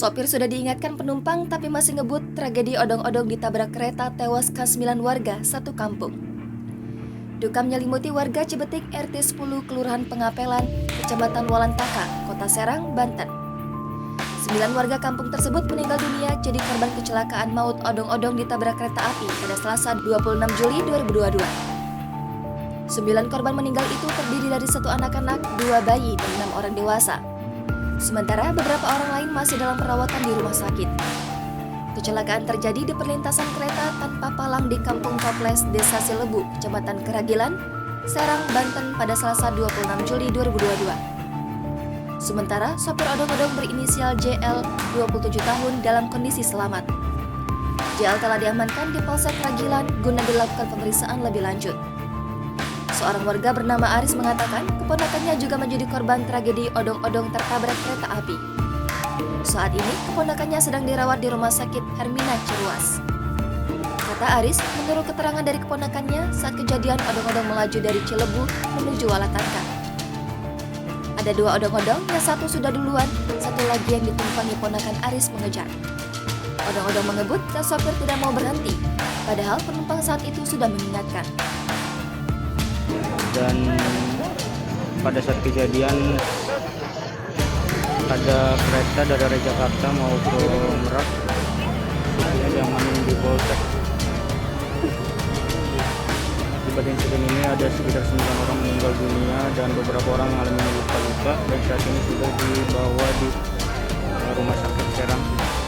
Sopir sudah diingatkan penumpang tapi masih ngebut, tragedi odong-odong ditabrak kereta, tewaskan 9 warga satu kampung. Duka menyelimuti warga Cibetik RT 10 Kelurahan Pengapelan, Kecamatan Walantaka, Kota Serang, Banten. 9 warga kampung tersebut meninggal dunia jadi korban kecelakaan maut odong-odong ditabrak kereta api pada Selasa 26 Juli 2022. 9 korban meninggal itu terdiri dari 1 anak-anak, 2 bayi, dan 6 orang dewasa. Sementara beberapa orang lain masih dalam perawatan di rumah sakit. Kecelakaan terjadi di perlintasan kereta tanpa palang di Kampung Toples, Desa Silebu, Kecamatan Keragilan, Serang, Banten pada Selasa 26 Juli 2022. Sementara sopir odong-odong berinisial JL, 27 tahun, dalam kondisi selamat. JL telah diamankan di Polsek Keragilan guna dilakukan pemeriksaan lebih lanjut. Seorang warga bernama Aris mengatakan keponakannya juga menjadi korban tragedi odong-odong tertabrak kereta api. Saat ini, keponakannya sedang dirawat di Rumah Sakit Hermina Ciruas. Kata Aris, menurut keterangan dari keponakannya, saat kejadian odong-odong melaju dari Cilebu menuju Walantaka. Ada 2 odong-odong, yang satu sudah duluan, satu lagi yang ditumpangi ponakan Aris mengejar. Odong-odong mengebut dan sopir tidak mau berhenti, padahal penumpang saat itu sudah mengingatkan. Dan pada saat kejadian ada kereta dari arah Jakarta mau ke Merak yang menuju Polsek. Akibat insiden ini ada sekitar 9 orang meninggal dunia dan beberapa orang mengalami luka-luka dan saat ini sudah dibawa di Rumah Sakit Serang